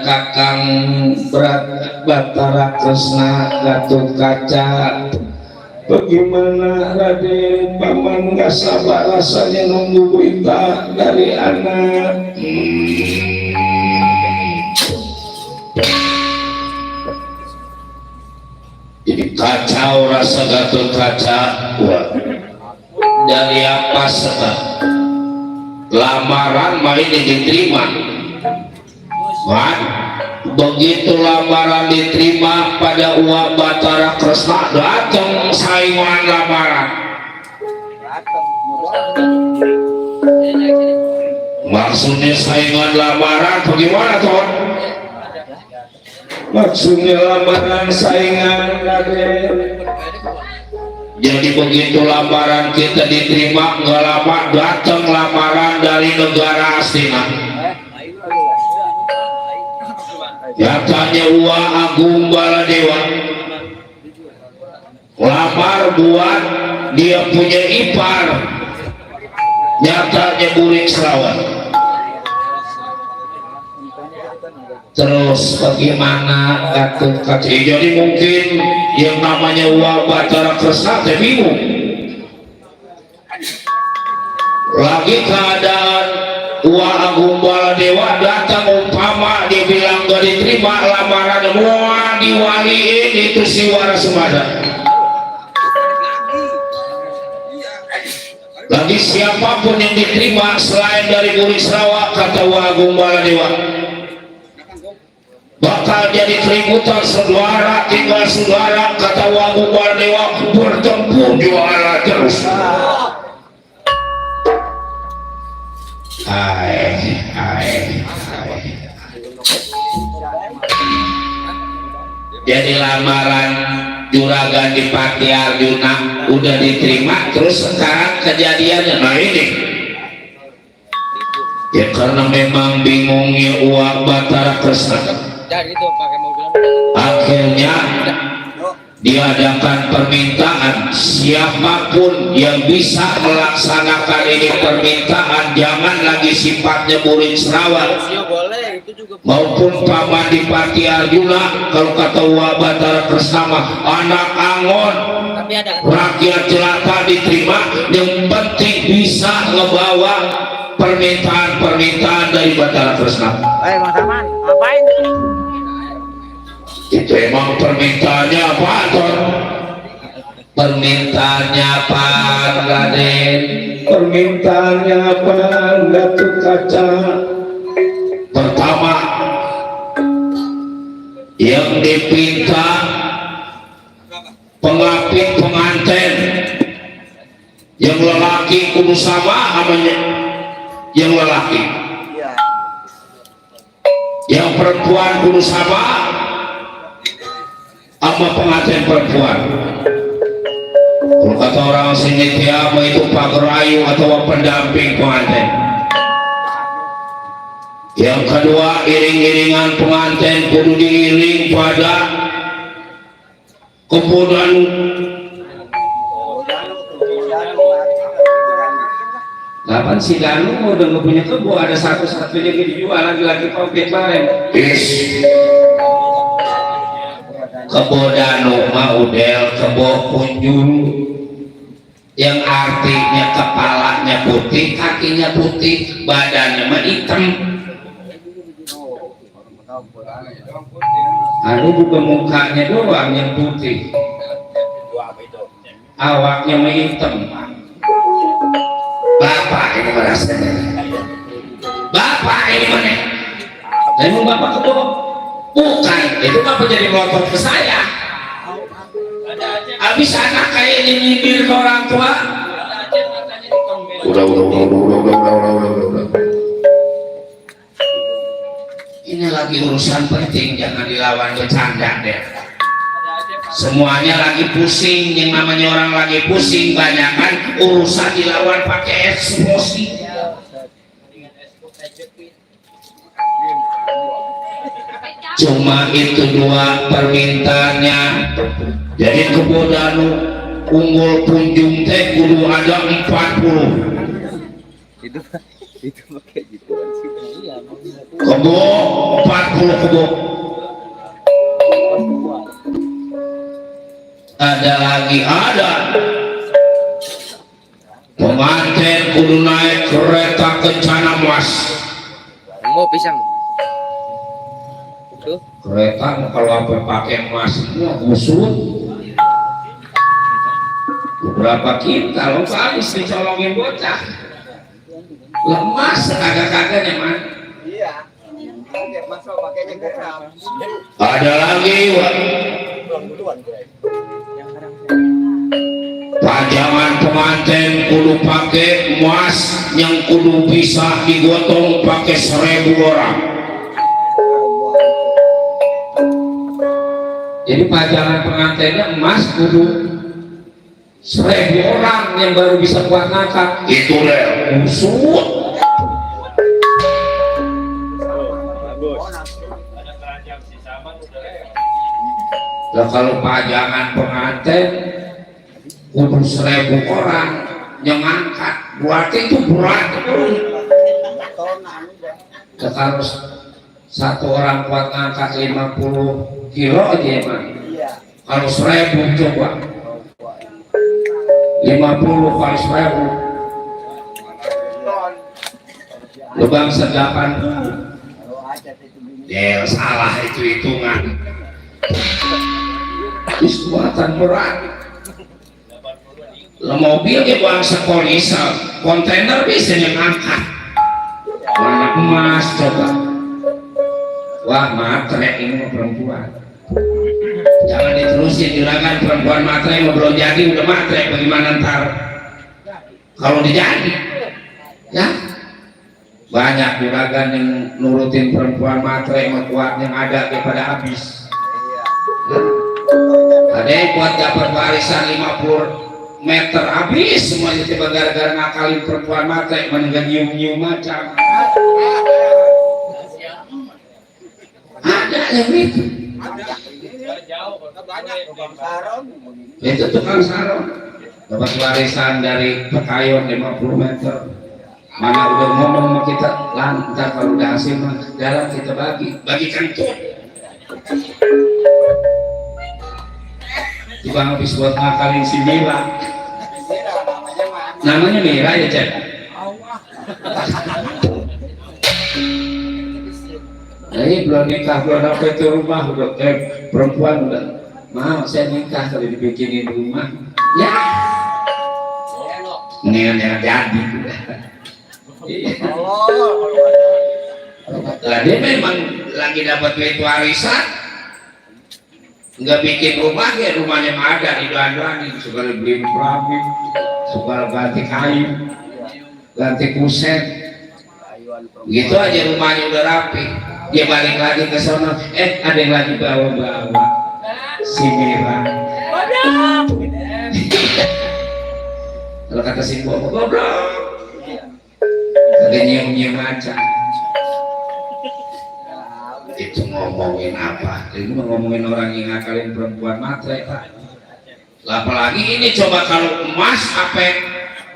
Kakang Berat Batara Kresna Gatot Kaca. Bagaimana Raden, paman gak sabar rasanya nunggu berita dari anak. Jadi kacau rasa Gatot Kaca. Wah, dari apa sebab lamaran main diterima. Wah, begitu lamaran diterima pada Uwa Batara Kresna, datang saingan lamaran. Maksudnya saingan lamaran bagaimana toh? Maksudnya lamaran saingan Raden. Jadi begitu lamaran kita diterima, nggak lama datang lamaran dari negara astina. Nyatanya Uwa Agung Baladewa lamar buat dia punya ipar, nyatanya Burik Serawan. Terus bagaimana Gatot Kaca? Jadi mungkin yang namanya Uwa Batara Kresna bingung lagi keadaan. Uwa Agung Baladewa datang umpama dia bilang gak diterima lamaran, mau diwaliin itu si Warasumada. Lagi siapapun yang diterima selain dari Burik Serawa, kata Uwa Agung Baladewa, bakal jadi keributan saudara, tinggal saudara, kata Uwa Agung Baladewa, bertempur juara terus. Jadi lamaran juragan di Pati Arjuna udah diterima, terus sekarang kejadiannya nah ini ya karena memang bingungnya Uwa Batara Kresna, akhirnya diadakan permintaan siapapun yang bisa melaksanakan ini permintaan, jangan lagi sifatnya Burik Serawan maupun paman di Pati Arjuna. Kalau kata Uwa Batara Kresna anak angon rakyat jelata diterima, yang penting bisa ngebawa permintaan-permintaan dari Batara Kresna. Mas Aman, ngapain? Itu emang permintaannya apa Ton? Permintaannya apa Raden? Permintaannya apa Gatot Kaca? Pertama yang dipinta pengapit pengantin yang lelaki kudu sama namanya, yang lelaki, yang perempuan kudu sama sama pengantin perempuan. Kalau kata orang sini tiama itu pagerayu atau pendamping pengantin. Yang kedua, iring-iringan pengantin kudu diiring pada kebun. Kapan si Danu udah nggak punya kebun, ada satu-satunya dijual lagi-lagi komplit bareng. Kebo Danu Maudel, kebo Punjul, yang artinya kepalanya putih, kakinya putih, badannya mah hitam. Ada juga mukanya doang yang putih, awaknya mah hitam. Bapak ini merasa, bapak ini mana? Emang bapak kebo? Bukan, itu apa jadi ngotot ke saya? Habis anak kayak ini nyindir ke orang tua. Udah. Ini lagi urusan penting, jangan dilawan bercanda deh. Semuanya lagi pusing, yang namanya orang lagi pusing, banyakan urusan dilawan pakai emosi. Cuma itu dua permintaannya. Jadi kebo Danu unggul Punjung teh kudu ada 40. Itu pakai gitu sih. Iya, kebo 40 kebo. Ada lagi, ada pengantin kudu naik kereta kencana Mas. Mau pisang. Tuh. Kereta kalau apa pakai emas itu busuk. Berapa kintal habis dicolongin bocah. Lemas kagak-kagak nyaman. Iya. Masuk pakainya geram. Ada lagi, Wak. Pajangan pengantin kudu pakai emas yang kudu bisa digotong pakai 1000 orang. Jadi pajangan pengantinnya emas kudu 1000 orang yang baru bisa buat ngakak. Itu deh busuk. Nah, kalau pajangan pengantin kudu 1000 orang yang ngangkat, berarti itu berat tuh. Nah, kalau satu orang kuat ngangkat 50 kilo aja emang. Kalau 1000 coba 50 kali 1000 lubang sedapan. Ya salah itu hitungan. Kekuatan berat. Lo mobil dia buang sekolisa, kontainer bisa ngangkat. Mana emas coba. Wah matre ini perempuan. Jangan diterusin juragan, perempuan matre mau belum jadi udah matre, bagaimana ntar kalau dijadi ya. Banyak juragan yang nurutin perempuan matre yang kuat yang ada daripada habis. Ada yang kuat dapat warisan 50 meter habis semuanya tiba gara-gara ngakalin perempuan matre, menengah nyium-nyium macam. Ada yang itu. Itu tukang sarung dapat warisan dari Pekayon 50 meter. Mana udah ngomong sama kita, lantar kalau udah hasil dalam kita bagikan tuh. Tiba habis buat ngakalin si Mira. Namanya Mira ya Cek. Nah, ini belum nikah, belum apa itu rumah udah perempuan udah mau saya nikah kalau dibikinin rumah. Ya. Ini yang jadi. Lah dia memang lagi dapat duit warisan, nggak bikin rumah ya, rumahnya mah ada di dandanin, suka beli keramik, suka ganti kayu, ganti kusen, gitu aja rumahnya udah rapi. Dia balik lagi ke sana, ada yang lagi bawa-bawa si Mira. Kalau kata si Bobo, goblok. Ada nyium-nyium aja. Itu ngomongin apa? Ini ngomongin orang yang ngakalin perempuan matre, Pak. Apalagi ini coba kalau emas apa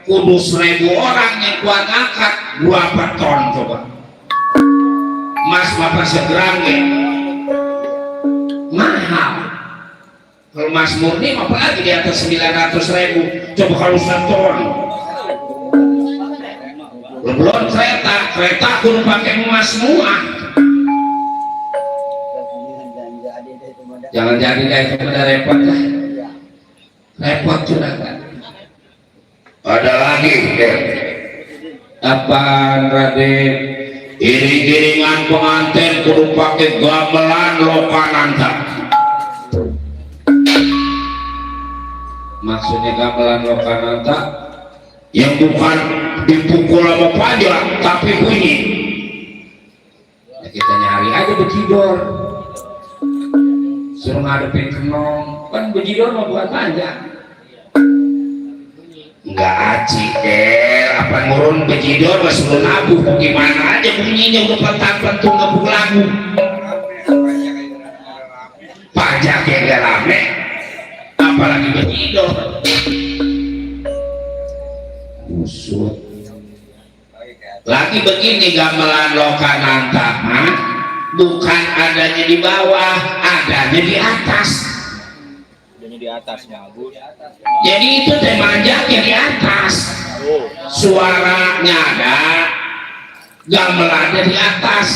kudu 1000 orang yang kuat ngangkat berapa ton coba? Emas bapak segram ya? Mahal. Kalau emas murni apalagi di atas 900.000. Coba kalau 1 ton. Belum kereta kudu pakai emas semua. Jangan jadi deh, itu pada repot lah. Repot juga kan. Ada lagi deh. Apaan Raden? Iring-iringan pengantin kudu pakai gamelan Lokananta. Maksudnya gamelan Lokananta yang bukan dipukul sama pajak tapi bunyi. Ya, kita nyari aja bejidor, suruh ngadepin kenong, kan bejidor mau buat panjang. Enggak aci deh, apa ngurun bejidor mas suruh nabuh, gimana aja bunyinya udah petang-petung ngebuk lagu. Pajak yang gak rame, apalagi bejidor. Busuk. Lagi Berarti begini gamelan Lokananta mah bukan adanya di bawah, adanya di atas. Adanya di atas bagus. Jadi itu teh manjaknya di atas. Suaranya ada, gamelannya di atas.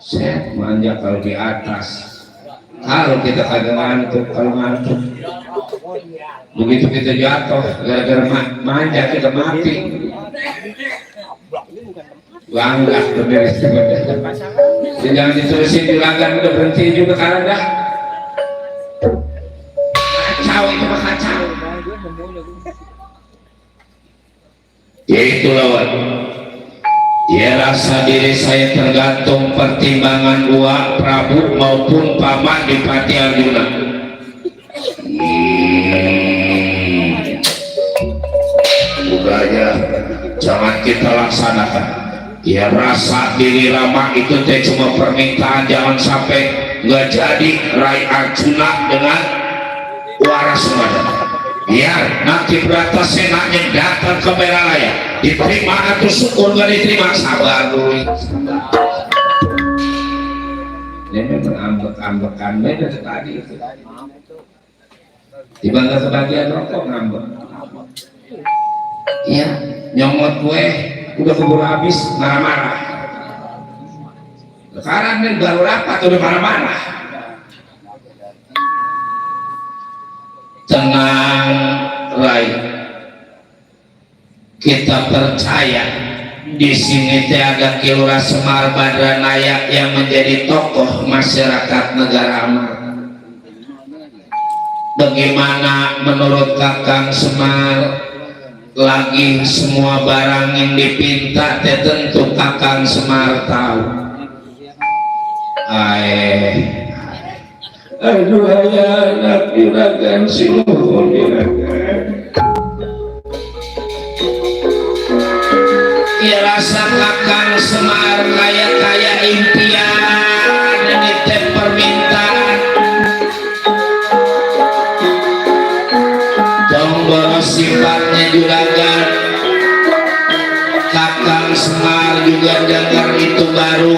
Set manja kalau di atas. Kalau kita kagak ngantuk, kalau ngantuk begitu kita jatuh gara-gara manja kita mati. Bangga beres. Jangan diterusin juragan, udah berhenti juga karena dah kacau itu mah kacau. Ya itu lawan. Ya rasa diri saya tergantung pertimbangan Uwa Prabu maupun Paman Dipati Arjuna. Budaya jangan kita laksanakan. Ya rasa diri Rama itu teh cuma permintaan, jangan sampai nggak jadi Rai Arjuna dengan waras semada. Biar nanti berata senaknya datang ke Meralaya, diterima atau syukur nggak diterima, sabar dulu. Ini memang ambek-ambekan beda tadi itu. Tiba nggak kebagian rokok ngambek. Iya, nyomot gue udah keburu habis, marah-marah. Sekarang nih baru rapat udah marah-marah. Tenang, Rai. Kita percaya di sini teh ada Ki Lurah Semar Badranaya yang menjadi tokoh masyarakat negara Amar. Bagaimana menurut Kakang Semar? Lagi semua barang yang dipinta teh tentu Kakang Semar tahu. Aduh ayah anak juragan si nuhun juragan. Ya rasa Kakang Semar kaya impian ini teh permintaan. Tombol sifatnya juragan. Kakang Semar juga dengar itu baru.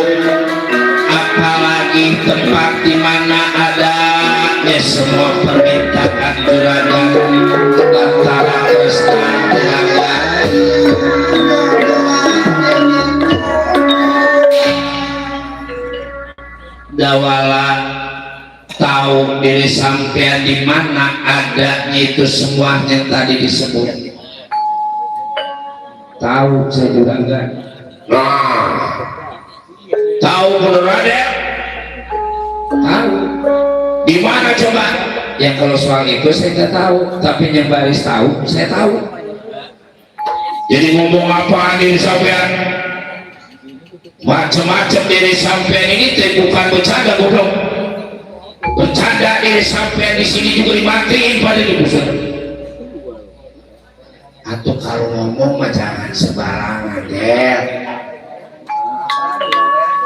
Apalagi tempat di mana ada semua permintaan juragan antara Krishna juragan. Dawala tahu diri sampean di mana adanya itu semuanya tadi disebut. Tahu saya juragan. Tahu menurut Raden? Tahu. Di mana coba? Ya kalau soal itu saya nggak tahu, tapi yang baris tahu, saya tahu. Jadi ngomong apa diri sampean? Macam-macam diri sampean ini bukan bercanda goblok. Bercanda diri sampean di sini juga dimatiin pada dibuser. Atau kalau ngomong mah jangan sembarangan deh.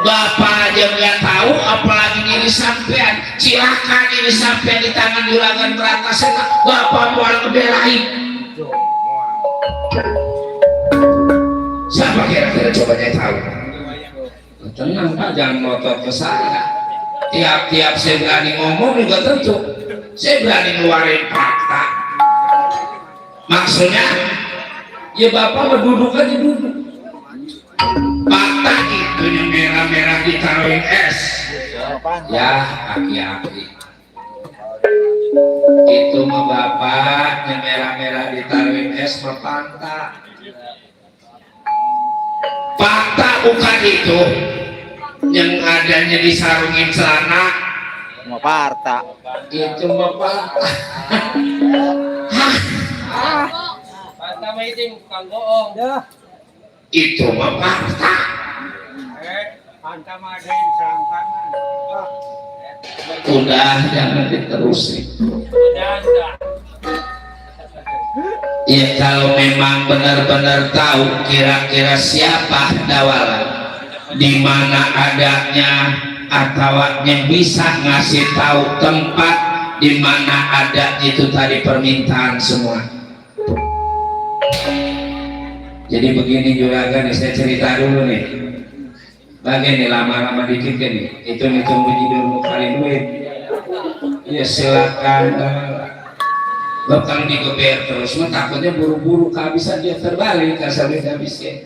Bapak aja nggak tahu, apalagi diri sampean. Silakan diri sampean di tangan juragan Bratasena. Bapak mau ngebelain. Siapa kira-kira coba saya tahu? Tenang Pak, jangan ngotot ke saya. Tiap-tiap saya berani ngomong juga tentu saya berani ngeluarin fakta. Maksudnya, ya Bapak berduduk aja duduk. Fakta itu yang merah-merah ditaruhin es. Ya, aki-aki. Itu mah Bapak yang merah-merah ditaruhin es mah fakta. Fakta bukan itu yang adanya disarungin celana. Mau parta. Itu mah fakta. Fakta mah itu bukan bohong. Itu mah fakta. Fakta mah ada yang serangkangan. Udah jangan diterusin. Ya kalau memang benar-benar tahu kira-kira siapa Dawala, di mana adanya atau yang bisa ngasih tahu tempat di mana ada itu tadi permintaan semua. Jadi begini juragan, nih, saya cerita dulu nih. Bagian nih lama-lama dikit kan nih. Itu biji dulu kali duit. Ya silakan. Lo kalau digeber terus, mah takutnya buru-buru kehabisan dia terbalik, asal dia habisnya.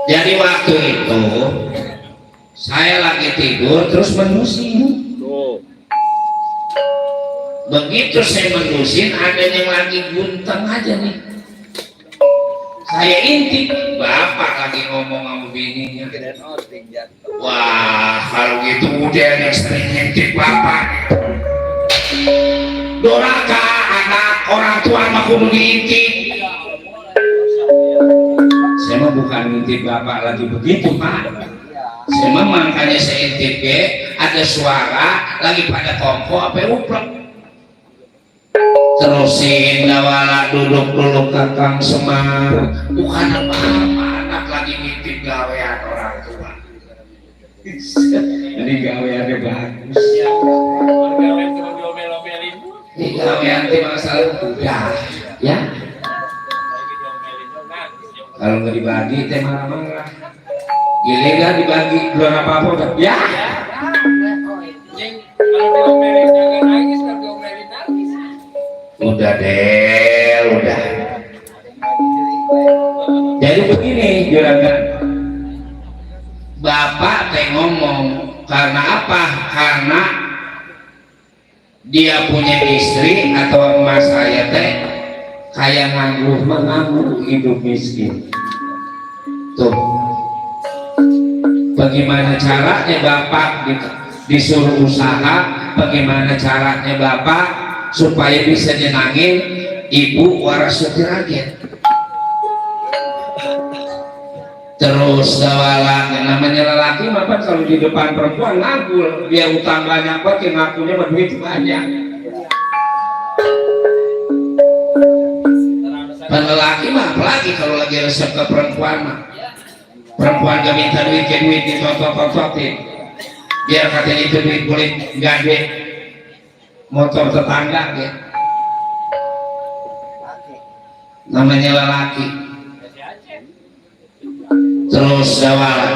Jadi waktu itu saya lagi tidur terus menusin. Begitu saya menusin, ada yang lagi guntang aja nih. Saya intip, bapak lagi ngomong sama bininya. Wah, kalau gitu udah yang sering ngintip bapak. Doraka anak orang tua mah kudu diintip. Saya mah bukan ngintip bapak lagi begitu pak. Saya mah makanya saya intip ada suara lagi pada kompo apa uplek. Terusin dawala duduk kakang semar. Bukan apa-apa anak lagi ngintip gawean orang tua. Jadi gaweannya bagus. Ini gawean di masalah udah ya. Kalau nggak dibagi teh marah-marah. Giliran dibagi belum apa-apa udah ya. Udah deh, udah. Jadi begini juragan, bapak teh ngomong karena apa? Karena dia punya istri atau emas saya teh kayak nganggur hidup miskin. Tuh, bagaimana caranya bapak disuruh usaha? Bagaimana caranya bapak supaya bisa nyenangin ibu waras Sutiraget? Terus dawala namanya lelaki mah kalau di depan perempuan ngagul, dia utang banyak pakai ngakunya duit banyak. Dan lelaki mah apalagi kalau lagi resep ke perempuan mah, perempuan gak minta duit ke duit ditotok-totokin, biar katanya itu duit boleh gade motor tetangga ya. Namanya lelaki. Terus dawala.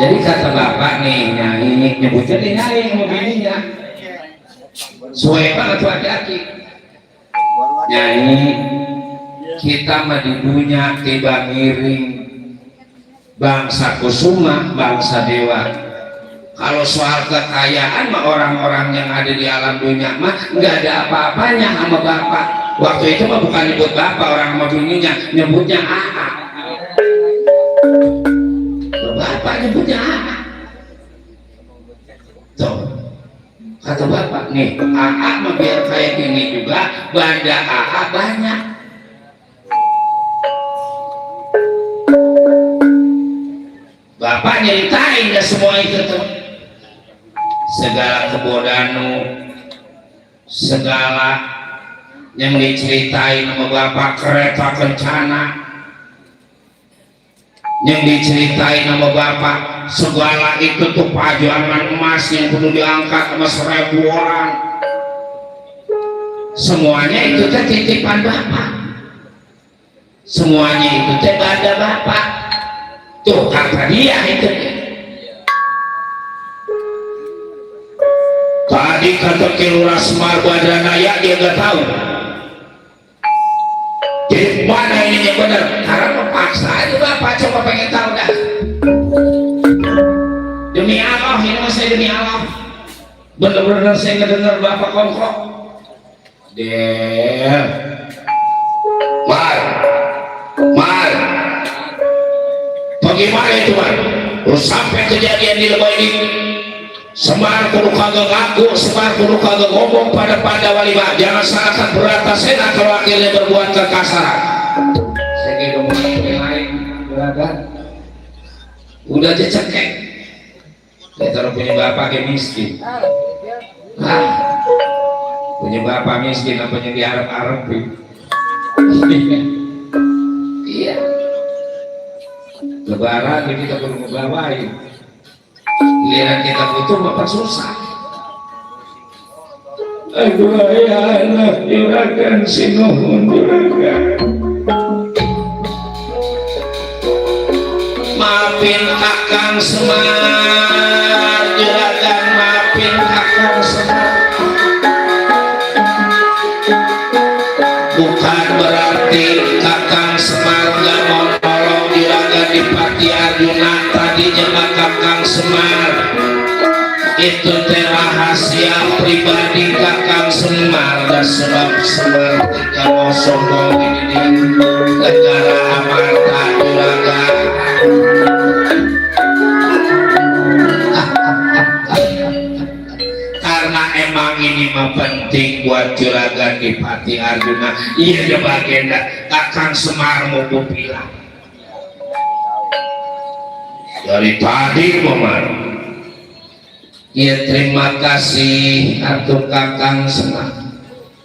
Jadi kata bapak nih, nyai nyebutnya nih nyai mobilnya. Suwe banget tuh hati-hati. Nyai, kita mah di dunia tiba miring. Bangsa kusuma, bangsa dewa. Kalau soal kekayaan mah orang-orang yang ada di alam dunia mah nggak ada apa-apanya sama bapak. Waktu itu mah bukan nyebut bapak, orang sama bininya nyebutnya AA. Bapak nyebutnya AA. Tuh, kata bapak nih, AA mah biar kayak gini juga, banda AA banyak. Bapak nyeritain dah semua itu tuh. Segala kebodanu, segala yang diceritain sama bapak, kereta kencana yang diceritain sama bapak, segala itu tuh pajangan emas yang perlu diangkat sama 1000 orang, semuanya itu teh titipan bapak, semuanya itu teh banda bapak. Tuh kata dia itu. Tadi kata Kilurah Semar Badranaya dia nggak tahu. Jadi mana ini yang benar? Karena memaksa aja bapak, coba pengen tahu dah. Demi Allah, ini mas saya demi Allah. Benar-benar saya ngedengar bapak kongkok. Mal. Bagaimana itu Mar? Terus sampai kejadian di Lebay ini. Semar kudu kagak ngaku, Semar kudu kagak ngomong pada wali mah. Jangan salahkan berata sena kalau akhirnya berbuat kekasaran. Saya kira ngomong yang lain, juragan. Udah aja cekek. Saya taruh punya bapak yang miskin. Punya bapak miskin, apanya di Arab iya. Lebaran kita perlu ngebawain. Giliran kita butuh bapak susah. Aduh ya anak juragan si nuhun juragan. maafin Kakang Semar, juragan maafin Kakang Semar. Bukan berarti Kakang Semar gak mau nolong juragan Dipati Arjuna. Tadinya mah Kakang Semar itu teh rahasia pribadi Kakang Semar, dan sebab Semar tidak mau sombong ini di negara amarta juragan. Karena emang ini mah penting buat juragan Dipati Arjuna. Iya ya bagenda Kakang Semar mau bilang dari tadi Momar. Ya terima kasih atuh Kakang Semar.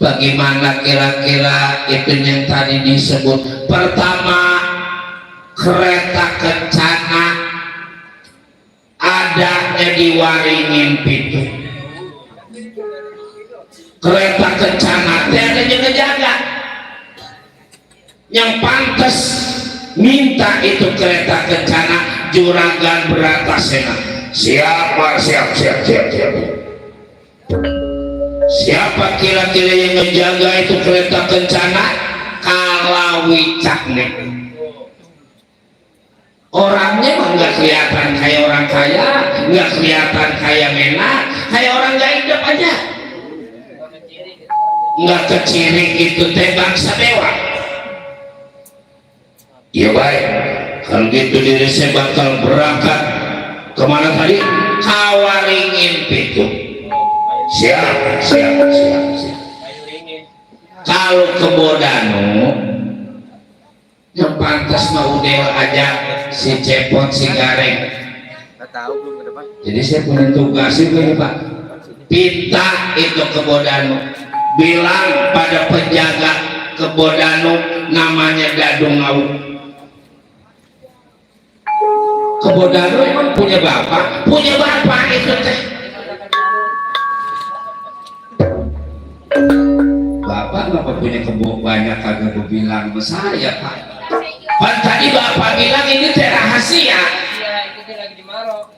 Bagaimana kira-kira itu yang tadi disebut? Pertama, kereta kencana adanya di Waringin Pitu. Kereta kencana teh adanya ngejaga. Yang pantas minta itu kereta kencana juragan Bratasena. Siapa kira-kira yang menjaga itu kereta kencana? Kalawi Caknek. Orangnya mah nggak kelihatan kayak orang kaya, nggak kelihatan kayak menak, kayak orang nggak hidup aja. Nggak kecirik itu teh bangsa dewa. Ya baik, kalau gitu diri saya bakal berangkat kemana tadi? Kawaringin Pitu. Siap. Kalau ke Bodano yang pantas mau udel aja si Cepot, si Gareng. Nggak tahu belum ke depan. Jadi saya punya tugas itu ya Pak. Pinta itu ke Bodano, bilang pada penjaga ke Bodano namanya Dadung Ngau. Kebodano emang punya bapak itu teh. Bapak ngapa punya kebo banyak kagak bilang sama saya Pak. Kan tadi bapak bilang ini teh rahasia. Iya, itu teh lagi di Marok.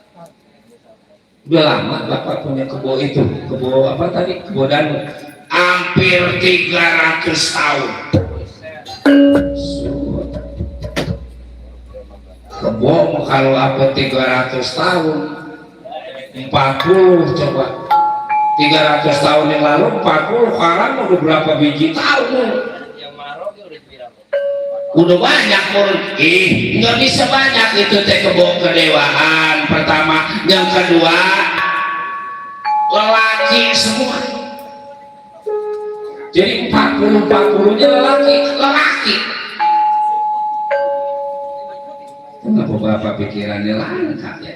Udah lama bapak punya kebo itu, kebo apa tadi? Kebodano. Hampir 300 tahun. Kebo kalau apa 300 tahun 40 coba 300 tahun yang lalu 40 sekarang udah berapa biji tahun Yang Marok udah bilang. udah banyak menurut nggak bisa banyak itu teh kebo kedewaan pertama. Yang kedua lelaki semua, jadi 40 nya lelaki. Kenapa bapak pikirannya langka ya?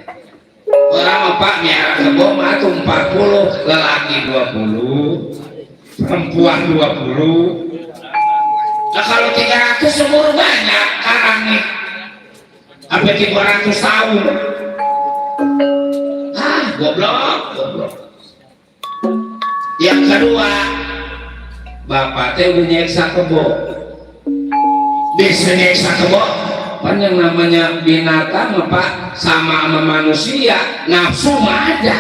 Orang Pak miara kebo mah 40, lelaki 20, perempuan 20. Nah kalau 300 umur banyak sekarang nih, sampai 300 tahun. Goblok. Yang kedua, bapak teh udah nyeksa kebo, bisa nyeksa kebo. Kan yang namanya binatang Pak sama manusia nafsu mah ada.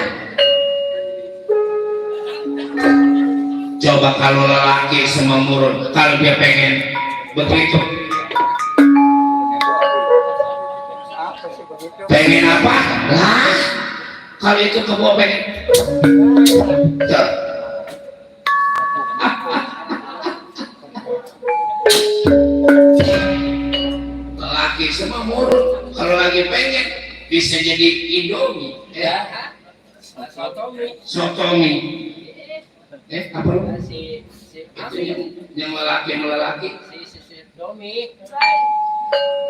Coba kalau lelaki sama murun, kalau dia pengen begitu, pengen apa? Lah, kalau itu kebo pengen. Lelaki sama murun, kalau lagi pengen bisa jadi Indomie, ya. Sotomi. Apa lu? Itu yang lelaki. Si Domi.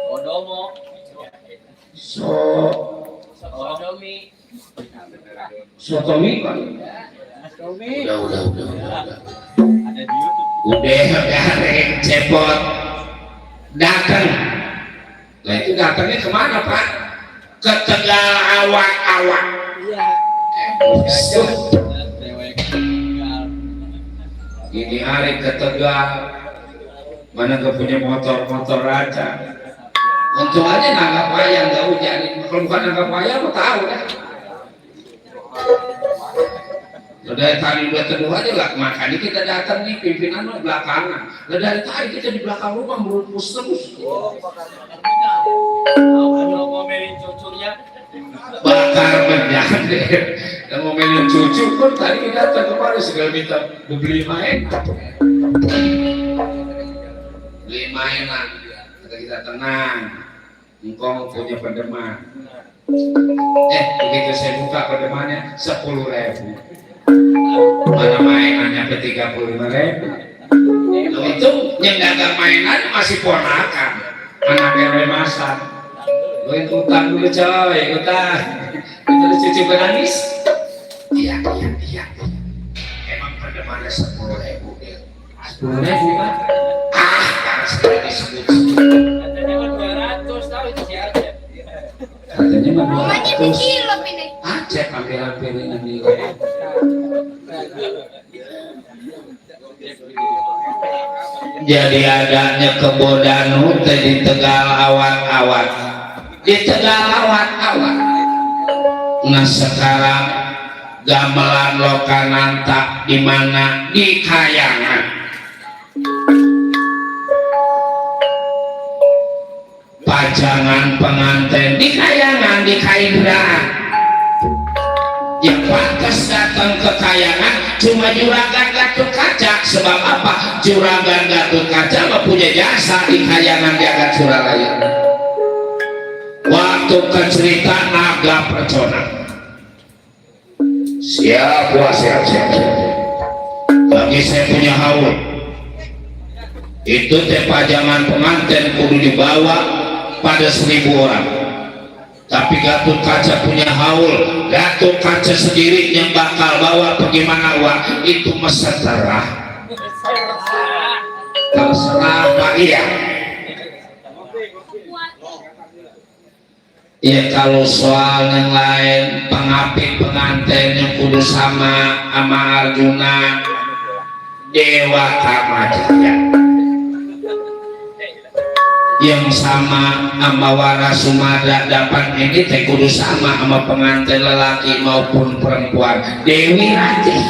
Odomo. Odomi. Sotomi kan? Domi. Udah. Ada di YouTube. Udah Gareng Cepot datang. Nah itu datangnya kemana Pak? Ke Tegal Awak-Awak. Iya. Ini hari ke Tegal, mana gak punya motor aja. Untung aja nanggap wayang nggak hujan. Kalau bukan nanggap wayang, mau tahu kan? Dari tadi udah teduh aja lah, makanya kita datang nih pimpinan mah belakangan. Dari tadi kita di belakang rumah merupus terus. Kalau ngomelin cucunya, Bakar menyan deh. Dan ngomelin cucu pun tadi kita datang kemarin segala minta beli mainan. Beli mainan. Kata kita tenang. Engkau punya pedeman. Begitu saya buka pedemannya 10.000. Mana mainannya ke 35.000. Lalu itu yang dagang mainan masih ponakan, anak RW Masan. Lo itu utang dulu coy, utang. Itu cucu menangis. Iya. Emang pedemannya 10.000. 10.000 kan? Karena sekali disebut. katanya kan 200 tahu itu si Acep. Katanya mah Mamanya 200. dikilap ini. Acep hampir-hampir ini. Jadi adanya kebodanu di Tegal awat-awat. Di Tegal awat-awat. Nah sekarang gamelan Lokananta di mana? Di Kayangan. Pajangan pengantin di Kayangan, di Kaindraan. Yang pantas datang ke Kayangan cuma Juragan Gatot Kaca. Sebab apa? Juragan Gatot Kaca mempunyai jasa di Kayangan di Agat Suralaya. Waktu ke cerita Naga Percona. Siap. Lagi saya punya haul. Itu teh pajangan pengantin kudu dibawa pada 1.000 orang. Tapi Gatot Kaca punya haul, Gatot Kaca sendiri yang bakal bawa bagaimana uang itu terserah Pak iya. Ya kalau soal yang lain pengapit pengantin yang kudu sama Arjuna Dewa Kamajaya, yang sama Wara Sumada dapat ini teh kudu sama sama pengantin lelaki maupun perempuan Dewi Ratih.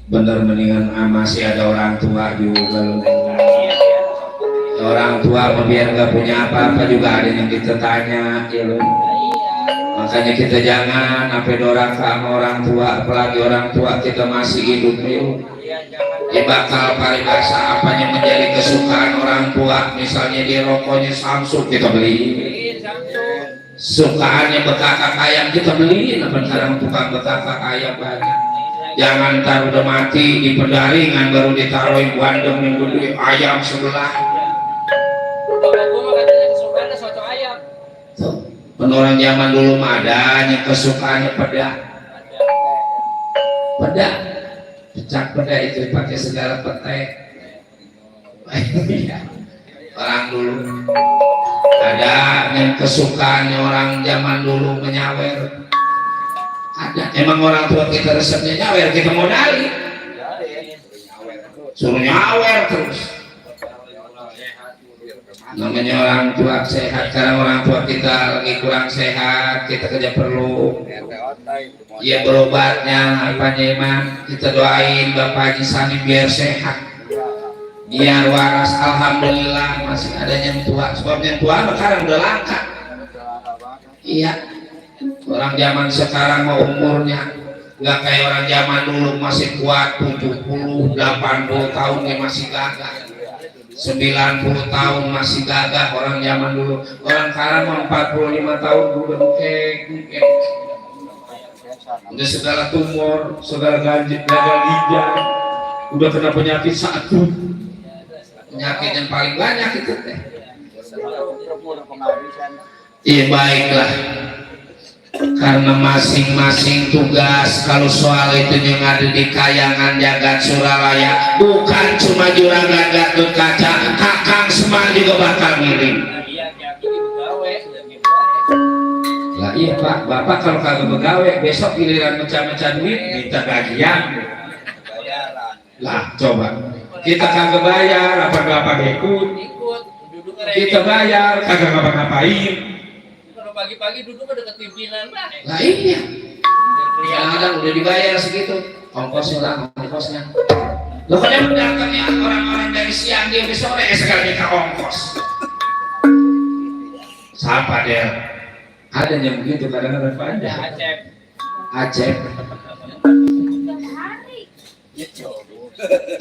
Bener mendingan masih ada orang tua juga loh. Orang tua biar nggak punya apa-apa juga ada yang kita tanya ya loh. Makanya kita jangan sampai doraka sama orang tua, apalagi orang tua kita masih hidup yuk. Ya bakal paribasa apa yang menjadi kesukaan orang tua, misalnya dia rokoknya Samsung kita beli, sukaannya bekakak ayam kita beli. Nah sekarang tukang bekakak ayam banyak. Jangan taruh udah mati di pendaringan baru ditaruhin bandeng yang gede ayam sebelah. Orang zaman dulu mah adanya kesukaannya pedak, pecak pedak itu pakai segala petai. Orang dulu ada yang kesukaannya orang zaman dulu menyawer. Ada emang orang tua kita resepnya nyawer, kita modali suruh nyawer terus. Namanya orang tua sehat, sekarang orang tua kita lagi kurang sehat, kita kerja perlu ya berobatnya apa emang kita doain Bapak Haji Samin biar sehat, biar waras. Alhamdulillah masih ada yang tua, sebab yang tua sekarang udah langka. Iya, orang zaman sekarang mau umurnya nggak kayak orang zaman dulu, masih kuat 70, 80 tahun dia masih gagah, 90 tahun masih gagah orang zaman dulu. Orang sekarang mau 45 tahun udah bukek, udah segala tumor, segala gagal ginjal, udah kena penyakit satu, penyakit yang paling banyak itu teh. Iya baiklah, karena masing-masing tugas. Kalau soal itu yang ada di Kayangan Jagat Suralaya bukan cuma Juragan Gatot Kaca, Kakang Semar juga bakal ngirim. Lah iya Pak, Bapak kalau kagak begawe besok giliran mecah-mecah duit minta gajian. Lah coba Kita kagak bayar, apa ikut. Kita bayar, kagak ngapa-ngapain. Kalau pagi-pagi duduk ke dekat pimpinan lah. Nah iya. Kadang-kadang udah dibayar segitu. Ongkosnya lah, ongkosnya. Loh kan yang datangnya orang-orang dari siang dia ke sore, sekali minta ongkos. Siapa dia? Ada yang begitu kadang-kadang panjang. Acep. Acep.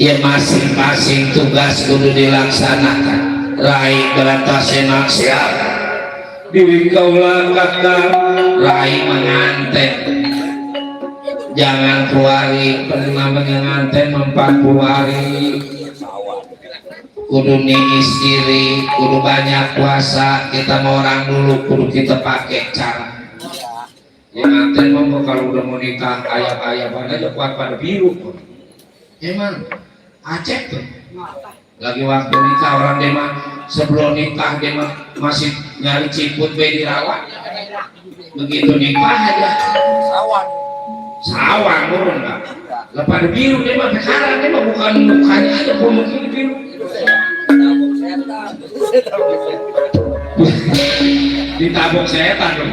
Ya masing-masing tugas kudu dilaksanakan. Rai berata senak siap. Dewi kaulah kata rai menganten. Jangan kuari pernah menganten 40 hari. Kudu niis diri, kudu banyak puasa. Kita mau orang dulu, kudu kita pakai cara. Ya nganten mau kalau udah mau nikah ayam-ayaman aja kuat pada biru. Emang Aceh tuh lagi waktu nikah orang dia mah sebelum nikah dia mah masih nyari ciput bayi dirawat. Begitu nikah aja sawang turun nggak. Lepas biru dia mah sekarang dia mah bukan mukanya aja mungkin biru. Ditabok setan dong.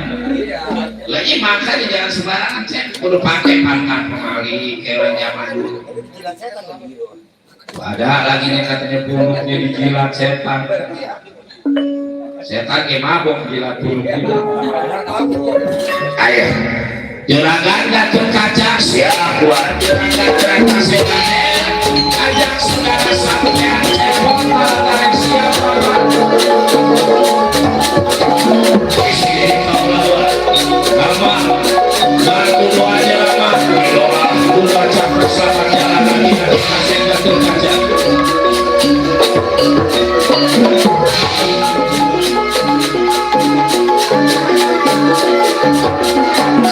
Lagi makanya jangan sembarangan cek. Udah pakai pangkat pemali kayak zaman dulu. Ada lagi nih katanya punuknya dijilat setan. Setan kayak mabok jilat punuk. Ayo, juragan Gatot Kaca siap buat juragan kereta setan. Ajak saudara sampai cepot tarik siap. Lama, bantu doanya lama. Doa, kudu baca bersama jalan lagi dari kasih Gatot Kaca.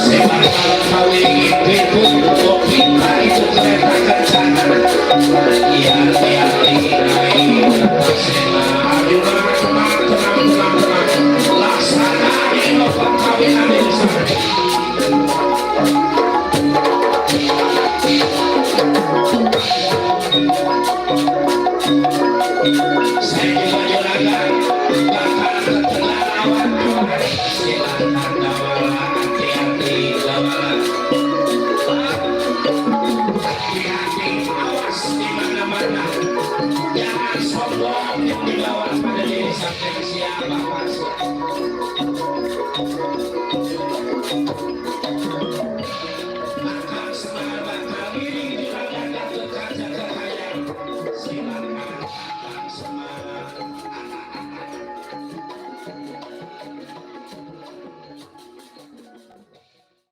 Sebab kawin itu kopi itu kereta kencana. Iya, tenang. Laksanain perkawinan itu sampai. Saya juga juragan bakal ketelan awan-awan. Silakan gawala, hati-hati gawala. Hati-hati, awas di mana-mana. Jangan sombong yang dibawa pada diri sampai siapa masuk.